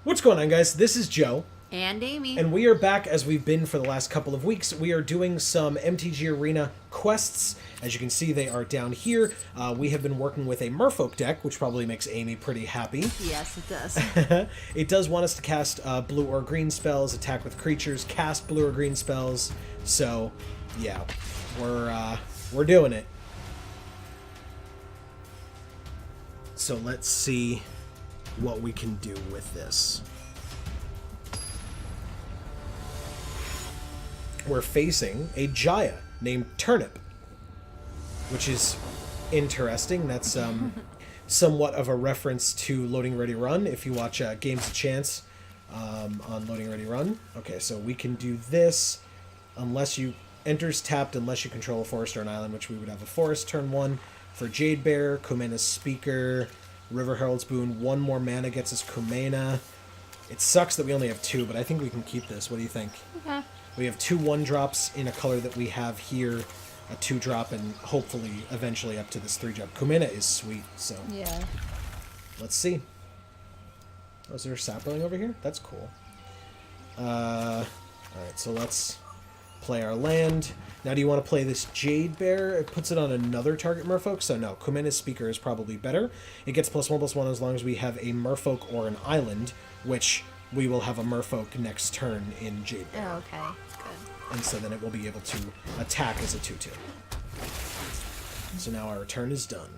What's going on, guys? This is Joe. And Amy. And we are back as we've been for the last couple of weeks. We are doing some MTG Arena quests. As you can see, they are down here. We have been working with a Merfolk deck, which probably makes Amy pretty happy. Yes, it does. It does want us to cast blue or green spells, attack with creatures, cast blue or green spells. So, yeah, we're doing it. So let's see what we can do with this. We're facing a Jaya named Turnip, which is interesting. That's somewhat of a reference to Loading Ready Run, if you watch Games of Chance on Loading Ready Run. Okay, so we can do this unless you... Enters tapped unless you control a forest or an island, which we would have a forest turn 1. For Jade Bear, Kumena's Speaker, River Herald's Boon, 1 more mana gets us Kumena. It sucks that we only have 2, but I think we can keep this. What do you think? Okay. We have 2 1-drops in a color that we have here, a 2-drop, and hopefully eventually up to this 3-drop. Kumena is sweet, so Yeah. let's see. Oh, is there a sapling over here? That's cool. Alright, so let's play our land. Now, do you want to play this Jade Bear? It puts it on another target Merfolk, so no. Kumena's Speaker is probably better. It gets +1/+1 as long as we have a Merfolk or an island, which we will have a Merfolk next turn in Jade Bear. Oh, okay. Good. And so then it will be able to attack as a 2/2. So now our turn is done.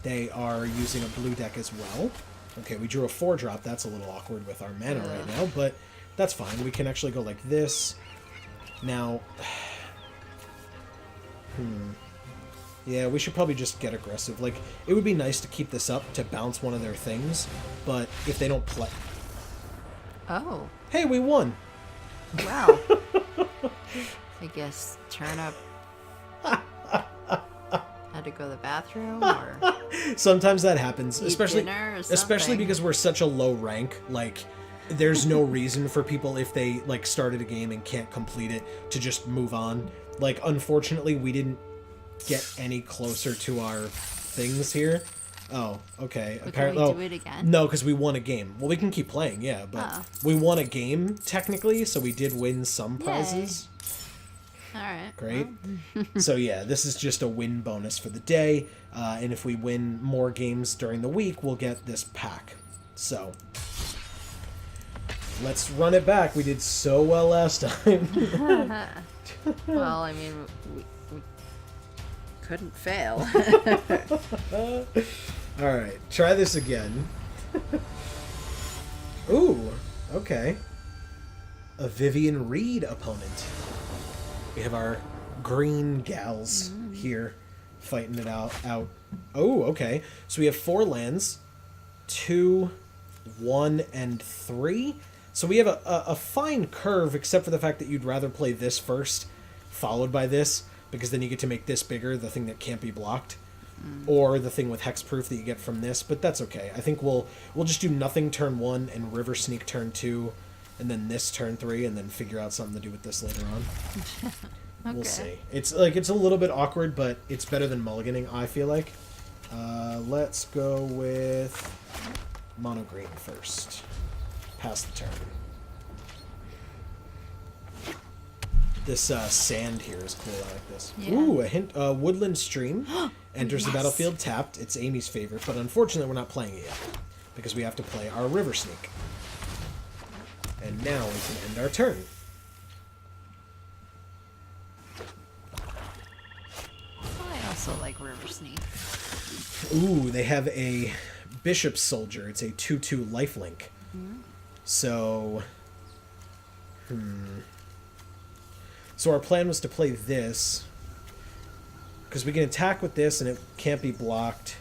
They are using a blue deck as well. Okay, we drew a 4-drop. That's a little awkward with our mana right now, but that's fine. We can actually go like this. Now, yeah, we should probably just get aggressive. Like, it would be nice to keep this up to bounce one of their things, but if they don't play... Oh. Hey, we won! Wow. I guess Turnip had to go to the bathroom or Sometimes that happens, eat especially dinner or especially something. because we're such a low rank. Like, there's no reason for people, if they like started a game and can't complete it, to just move on. Like, unfortunately, we didn't get any closer to our things here. Oh, okay. But can we do it again? No, because we won a game. Well, we can keep playing, yeah, but we won a game technically, so we did win some prizes. Alright. Great. Well. So yeah, this is just a win bonus for the day, and if we win more games during the week, we'll get this pack. So let's run it back. We did so well last time. Well, I mean, we couldn't fail. Alright, try this again. Ooh, okay. A Vivian Reed opponent. We have our green gals here fighting it out. Oh, okay. So we have 4 lands. 2, 1, and 3. So we have a fine curve, except for the fact that you'd rather play this first, followed by this, because then you get to make this bigger, the thing that can't be blocked. Or the thing with hexproof that you get from this, but that's okay. I think we'll just do nothing turn 1 and River Sneak turn 2, and then this turn 3, and then figure out something to do with this later on. Okay. We'll see. It's a little bit awkward, but it's better than mulliganing, I feel like. Let's go with mono green first. Pass the turn. This sand here is cool. I like this. Yeah. Ooh, a hint. Woodland Stream enters the Yes. battlefield tapped. It's Amy's favorite, but unfortunately we're not playing it yet because we have to play our River Sneak. And now we can end our turn. I also like River Sneak. Ooh, they have a Bishop Soldier. It's a 2/2 lifelink. So, So our plan was to play this, because we can attack with this and it can't be blocked.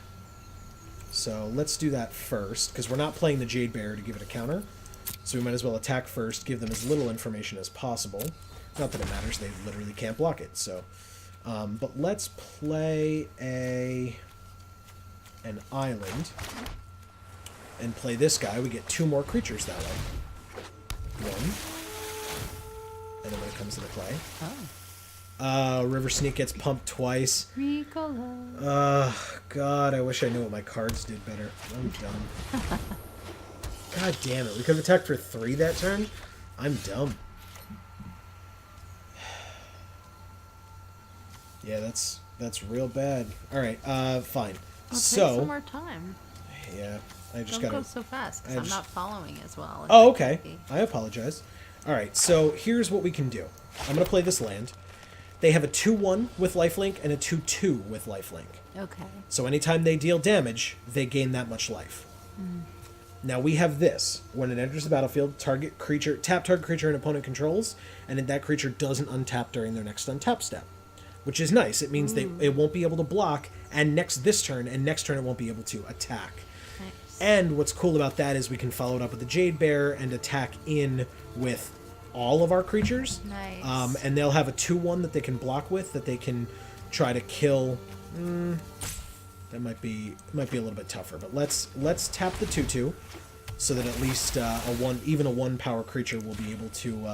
So let's do that first, because we're not playing the Jade Bear to give it a counter. So we might as well attack first, give them as little information as possible. Not that it matters, they literally can't block it. So, but let's play an island and play this guy. We get 2 more creatures that way. 1. And then when it comes into play. River Sneak gets pumped twice. Ricola. God, I wish I knew what my cards did better. I'm done. God damn it. We could have attacked for 3 that turn. I'm dumb. Yeah, that's real bad. Alright, fine. Take So... some more time. Yeah, I just Don't gotta... go so fast, because I'm not following as well. as Oh, I okay. could be. I apologize. Alright, so here's what we can do. I'm going to play this land. They have a 2-1 with lifelink and a 2-2 with lifelink. Okay. So anytime they deal damage, they gain that much life. Now we have this. When it enters the battlefield, tap target creature an opponent controls, and that creature doesn't untap during their next untap step. Which is nice. It means it won't be able to block, and next turn it won't be able to attack. Nice. And what's cool about that is we can follow it up with the Jade Bear and attack in with all of our creatures. Nice. And they'll have a 2-1 that they can block with, that they can try to kill. That might be a little bit tougher, but let's tap the 2-2 so that at least even a 1 power creature will be able to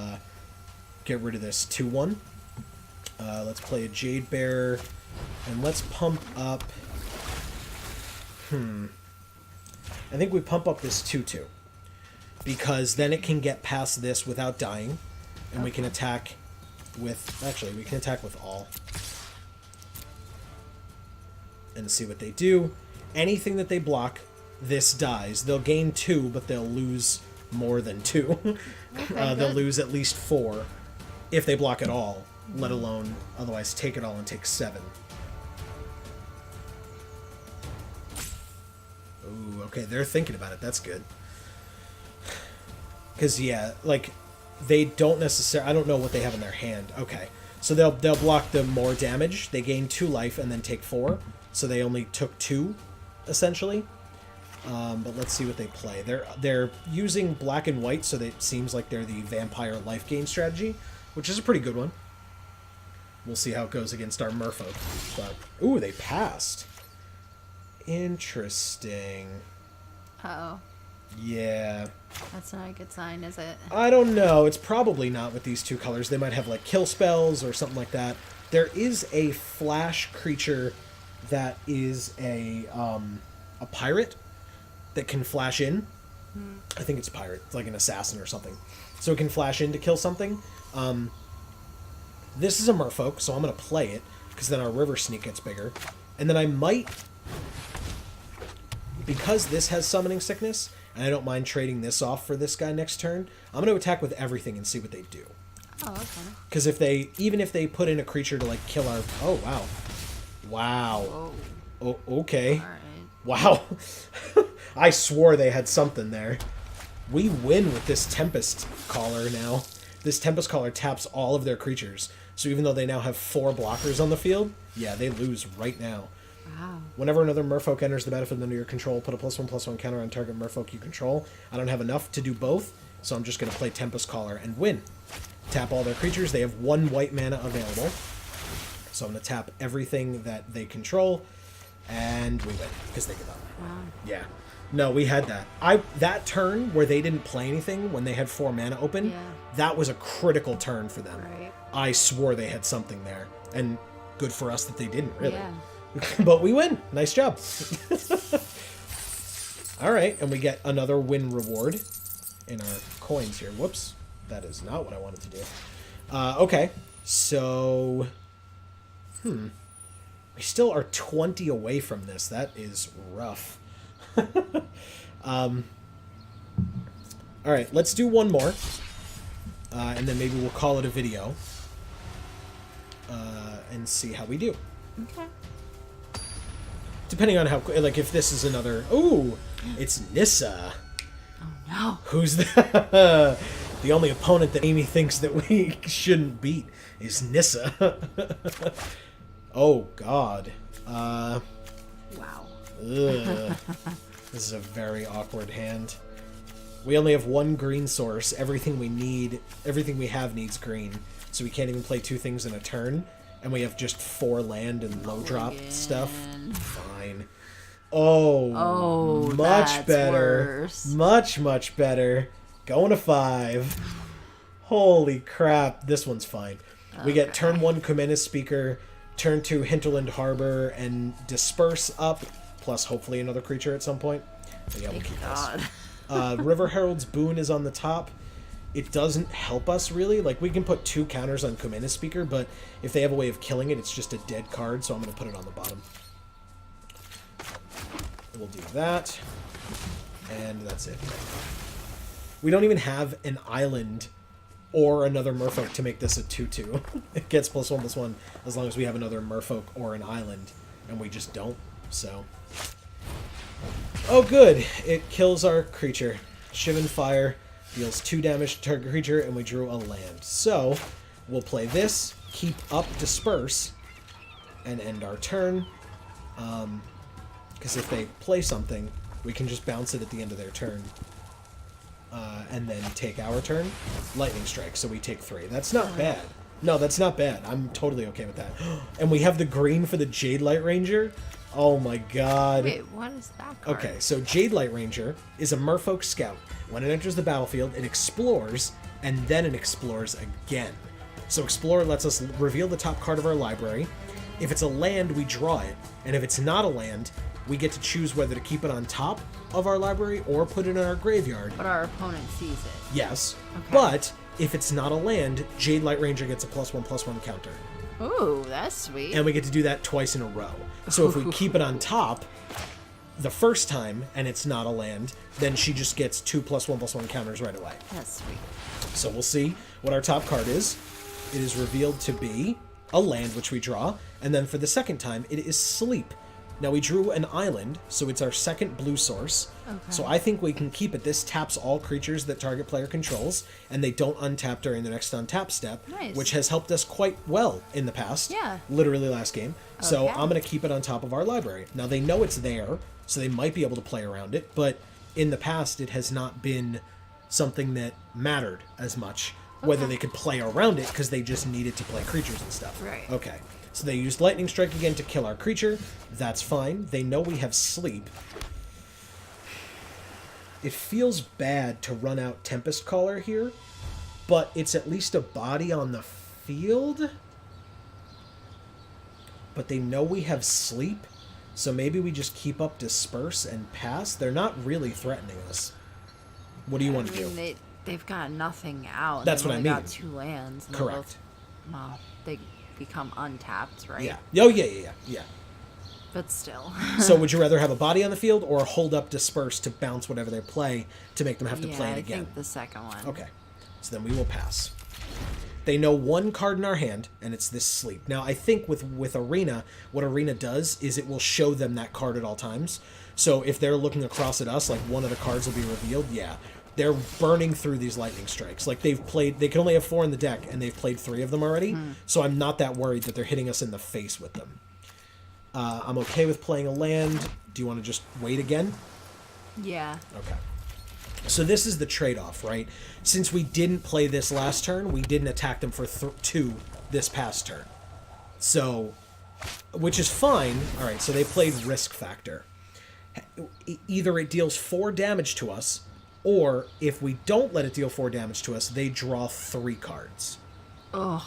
get rid of this 2-1. Let's play a Jade Bear, and let's pump up... I think we pump up this 2-2, because then it can get past this without dying, and we can attack with... Actually, we can attack with all. And see what they do. Anything that they block, this dies. They'll gain 2, but they'll lose more than 2. They'll lose at least 4 if they block at all, let alone otherwise take it all and take 7. Ooh, okay, they're thinking about it. That's good. Because, yeah, like, they don't necessarily... I don't know what they have in their hand. Okay, so they'll block the more damage. They gain 2 life and then take 4. So they only took 2, essentially. But let's see what they play. They're using black and white, so it seems like they're the vampire life gain strategy, which is a pretty good one. We'll see how it goes against our merfolk. But ooh, they passed. Interesting. Uh-oh. Yeah. That's not a good sign, is it? I don't know. It's probably not with these 2 colors. They might have, like, kill spells or something like that. There is a flash creature that is a pirate that can flash in. I think it's a pirate. It's like an assassin or something. So it can flash in to kill something. This is a merfolk, so I'm going to play it, because then our river sneak gets bigger. And then I might... Because this has summoning sickness, and I don't mind trading this off for this guy next turn, I'm going to attack with everything and see what they do. Oh, okay. Because even if they put in a creature to, like, kill our... Oh, wow. Wow. Whoa. Oh, okay. Alright. Wow. I swore they had something there. We win with this Tempest Caller now. This Tempest Caller taps all of their creatures. So even though they now have 4 blockers on the field, yeah, they lose right now. Wow. Whenever another merfolk enters the battlefield under your control, put a +1/+1 counter on target merfolk you control. I don't have enough to do both, so I'm just going to play Tempest Caller and win. Tap all their creatures. They have 1 white mana available. So I'm going to tap everything that they control, and we win, because they give up. Wow. Yeah. No, we had that. That turn where they didn't play anything, when they had 4 mana open, that was a critical turn for them. Right. I swore they had something there, and good for us that they didn't, really. Yeah. But we win. Nice job. Alright, and we get another win reward in our coins here. Whoops. That is not what I wanted to do. Okay, so... We still are 20 away from this. That is rough. Alright, let's do one more. And then maybe we'll call it a video. And see how we do. Okay. Depending on how... Like, if this is another... Ooh! It's Nissa. Oh, no. Who's the... The only opponent that Amy thinks that we shouldn't beat is Nissa. Oh, God. Wow. Ugh. This is a very awkward hand. We only have 1 green source. Everything we have needs green. So we can't even play 2 things in a turn. And we have just 4 land and low drop stuff. Fine. Oh, much that's better. Worse. Much better. Going to 5. Holy crap. This one's fine. We get turn 1 Kumena's Speaker, turn 2 Hinterland Harbor, and Disperse up, plus hopefully another creature at some point. But yeah, we'll keep this. River Herald's Boon is on the top. It doesn't help us, really. Like, we can put 2 counters on Kumena's Speaker, but if they have a way of killing it, it's just a dead card, so I'm going to put it on the bottom. We'll do that. And that's it. We don't even have an island or another merfolk to make this a 2/2. It gets +1/+1 as long as we have another merfolk or an island, and we just don't, so... Oh, good! It kills our creature. Shivan Fire deals 2 damage to target creature, and we drew a land. So, we'll play this, keep up Disperse, and end our turn. Because if they play something, we can just bounce it at the end of their turn. And then take our turn. Lightning Strike, so we take 3. That's not bad. No, that's not bad. I'm totally okay with that. And we have the green for the Jade Light Ranger. Oh my god. Wait, what is that card? Okay, so Jade Light Ranger is a merfolk scout. When it enters the battlefield, it explores, and then it explores again. So Explore lets us reveal the top card of our library. If it's a land, we draw it. And if it's not a land, we get to choose whether to keep it on top of our library or put it in our graveyard. But our opponent sees it. Yes. Okay. But if it's not a land, Jade Light Ranger gets a +1/+1 counter. Ooh, that's sweet. And we get to do that twice in a row. So if we keep it on top the first time and it's not a land, then she just gets 2 +1/+1 counters right away. That's sweet. So we'll see what our top card is. It is revealed to be a land, which we draw. And then for the second time, it is Sleep. Now, we drew an island, so it's our second blue source. Okay. So I think we can keep it. This taps all creatures that target player controls, and they don't untap during the next untap step, Nice. which has helped us quite well in the past. Yeah. Literally last game. So Okay. I'm going to keep it on top of our library. Now, they know it's there, so they might be able to play around it, but in the past, it has not been something that mattered as much, whether Okay. they could play around it, because they just needed to play creatures and stuff. Right. Okay. So they used Lightning Strike again to kill our creature. That's fine. They know we have Sleep. It feels bad to run out Tempest Caller here, but it's at least a body on the field. But they know we have Sleep, so maybe we just keep up Disperse and pass. They're not really threatening us. What do you want to do? They've got nothing out. That's They've what I only mean. got 2 lands. And Correct. Well, they become untapped, right? Yeah. Oh, yeah. But still. So would you rather have a body on the field or hold up Disperse to bounce whatever they play to make them have to play it again? I think the second one. Okay. So then we will pass. They know 1 card in our hand, and it's this Sleep. Now, I think with Arena, what Arena does is it will show them that card at all times. So if they're looking across at us, like one of the cards will be revealed, yeah. They're burning through these Lightning Strikes. Like, they can only have 4 in the deck, and they've played 3 of them already. So I'm not that worried that they're hitting us in the face with them. I'm okay with playing a land. Do you want to just wait again? Yeah. Okay. So this is the trade-off, right? Since we didn't play this last turn, we didn't attack them for 2 this past turn. So, which is fine. All right, so they played Risk Factor. Either it deals 4 damage to us, or if we don't let it deal 4 damage to us, they draw 3 cards. Ugh.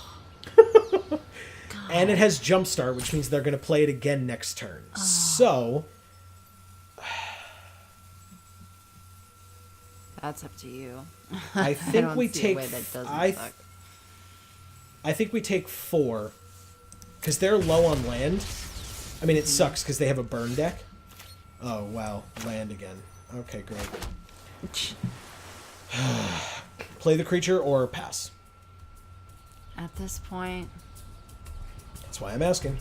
And it has Jumpstart, which means they're going to play it again next turn. So... That's up to you. I think don't we see a take. way that doesn't suck. I think we take 4, because they're low on land. I mean, it sucks because they have a burn deck. Oh wow, land again. Okay, great. Play the creature or pass. At this point, That's why I'm asking.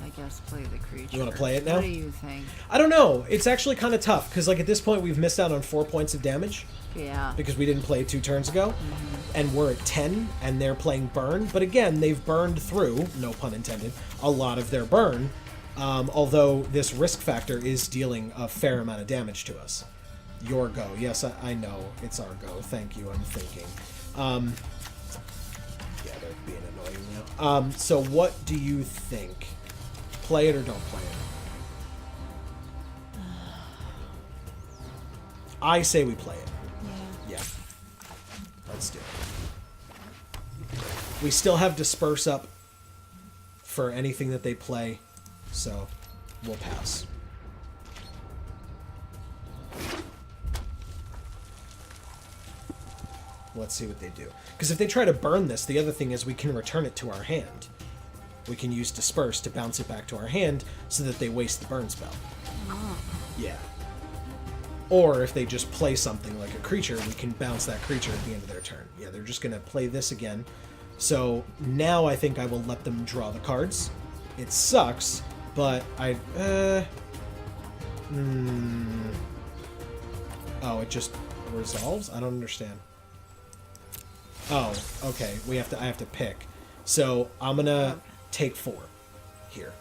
I guess play the creature. You wanna play it now? What do you think? I don't know. It's actually kind of tough because, like, at this point, we've missed out on 4 points of damage Yeah. because we didn't play 2 turns ago, and we're at 10, and they're playing burn. But again, they've burned through, no pun intended, a lot of their burn. Although this Risk Factor is dealing a fair amount of damage to us. Your go. Yes, I know. It's our go. Thank you. I'm thinking. Yeah, they're being annoying now. So what do you think? Play it or don't play it? I say we play it. Yeah. Let's do it. We still have Disperse up for anything that they play, so we'll pass. Let's see what they do. Because if they try to burn this, the other thing is we can return it to our hand. We can use Disperse to bounce it back to our hand so that they waste the burn spell. Oh. Yeah. Or if they just play something like a creature, we can bounce that creature at the end of their turn. Yeah, they're just going to play this again. So now I think I will let them draw the cards. It sucks, but I... Oh, it just resolves? I don't understand. Oh, okay. I have to pick. So I'm gonna take 4 here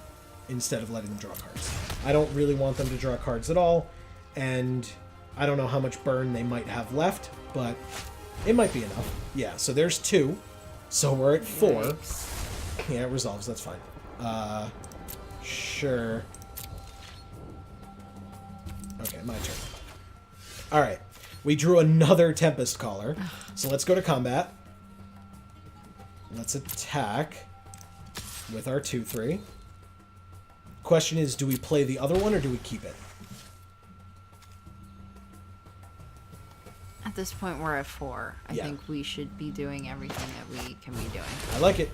instead of letting them draw cards. I don't really want them to draw cards at all, and I don't know how much burn they might have left, but it might be enough. Yeah, so there's 2. So we're at 4. Yikes. Yeah, it resolves. That's fine. Sure. Okay, my turn. All right. We drew another Tempest Caller. So let's go to combat. Let's attack with our 2/3. Question is, do we play the other one or do we keep it? At this point, we're at 4. I Yeah. think we should be doing everything that we can be doing. I like it.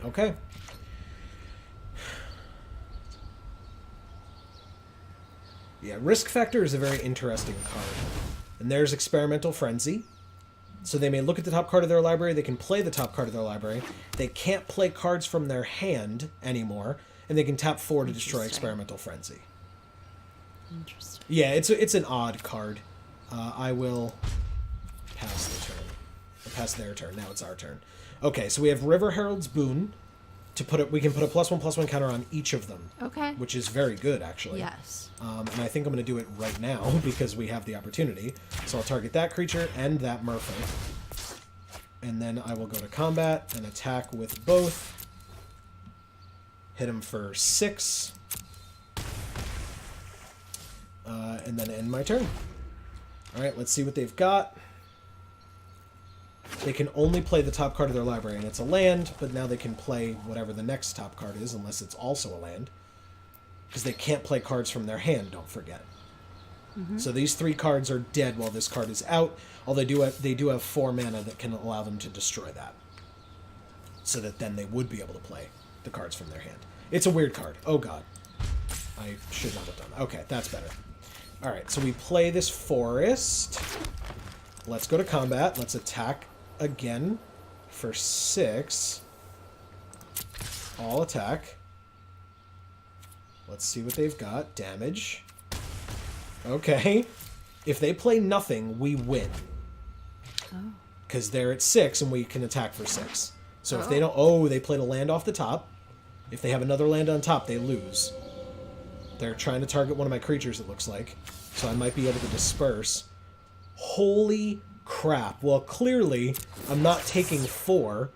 Okay. Yeah, Risk Factor is a very interesting card. And there's Experimental Frenzy. So they may look at the top card of their library, they can play the top card of their library. They can't play cards from their hand anymore, and they can tap 4 to destroy Experimental Frenzy. Interesting. Yeah, it's an odd card. I will pass the turn. Or pass their turn. Now it's our turn. Okay, so we have River Herald's Boon. We can put a +1/+1 counter on each of them. Okay. Which is very good, actually. Yes. And I think I'm going to do it right now because we have the opportunity. So I'll target that creature and that merfolk. And then I will go to combat and attack with both. Hit him for 6. And then end my turn. Alright, let's see what they've got. They can only play the top card of their library, and it's a land, but now they can play whatever the next top card is, unless it's also a land. Because they can't play cards from their hand, don't forget. Mm-hmm. So these 3 cards are dead while this card is out, although they do have 4 mana that can allow them to destroy that. So that then they would be able to play the cards from their hand. It's a weird card. Oh god. I should not have done that. Okay, that's better. Alright, so we play this forest. Let's go to combat. Let's attack again for 6. All attack. Let's see what they've got. Damage. Okay. If they play nothing, we win. Oh. Because they're at 6 and we can attack for 6. So if they don't... Oh, they played a land off the top. If they have another land on top, they lose. They're trying to target one of my creatures, it looks like. So I might be able to disperse. Holy crap. Well, clearly, I'm not taking 4.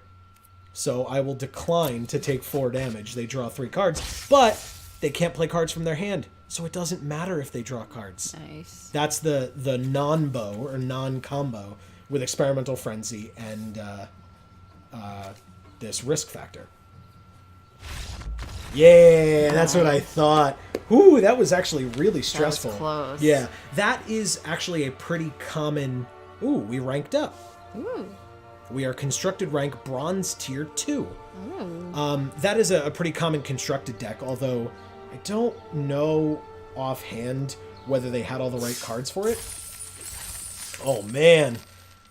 So I will decline to take 4 damage. They draw 3 cards. But they can't play cards from their hand. So it doesn't matter if they draw cards. Nice. That's the non-bow or non-combo with Experimental Frenzy and this Risk Factor. Yeah, that's what I thought. Ooh, that was actually really stressful. That was close. Yeah, that is actually a pretty common... Ooh, we ranked up. Ooh. We are constructed rank bronze tier 2. Ooh. That is a pretty common constructed deck, although I don't know offhand whether they had all the right cards for it. Oh man,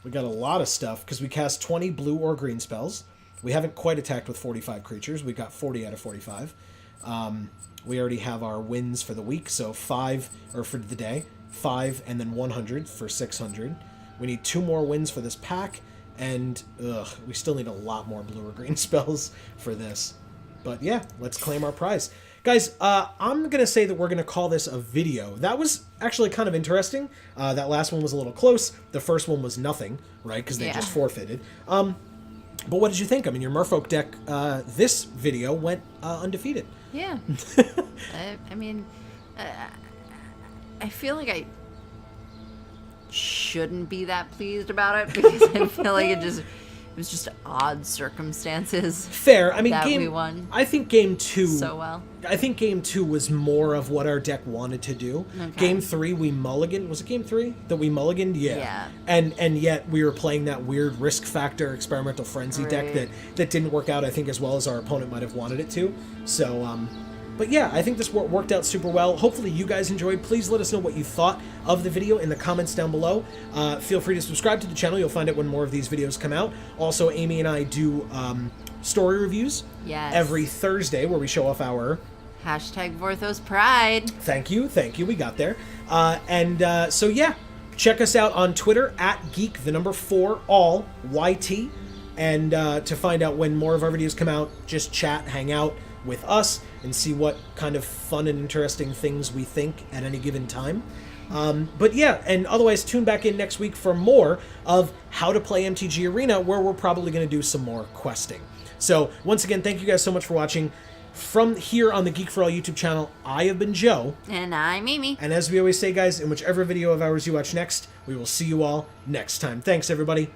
we got a lot of stuff because we cast 20 blue or green spells. We haven't quite attacked with 45 creatures. We got 40 out of 45. We already have our wins for the week, so 5, or for the day, 5 and then 100 for 600. We need 2 more wins for this pack, and we still need a lot more blue or green spells for this. But yeah, let's claim our prize. Guys, I'm going to say that we're going to call this a video. That was actually kind of interesting. That last one was a little close. The first one was nothing, right? Because they just forfeited. But what did you think? I mean, your Merfolk deck, this video went undefeated. Yeah. I mean, I feel like I shouldn't be that pleased about it because I feel like It was just odd circumstances. Fair. I mean, that we won I think game 2 so well. I think game 2 was more of what our deck wanted to do. Okay. Game 3 we mulliganed. Was it game 3 that we mulliganed? Yeah. Yeah. And yet we were playing that weird risk factor experimental frenzy deck Right. that didn't work out, I think, as well as our opponent might have wanted it to. So but yeah, I think this worked out super well. Hopefully you guys enjoyed. Please let us know what you thought of the video in the comments down below. Feel free to subscribe to the channel. You'll find it when more of these videos come out. Also, Amy and I do story reviews every Thursday where we show off our... Hashtag Vorthos Pride. Thank you. We got there. So yeah, check us out on Twitter at geek4all YT, and to find out when more of our videos come out, just chat, hang out with us, and see what kind of fun and interesting things we think at any given time. But yeah, and otherwise tune back in next week for more of how to play MTG Arena, where we're probably going to do some more questing. So once again, thank you guys so much for watching. From here on the Geek for All YouTube channel, I have been Joe. And I'm Amy. And as we always say, guys, in whichever video of ours you watch next, we will see you all next time. Thanks, everybody.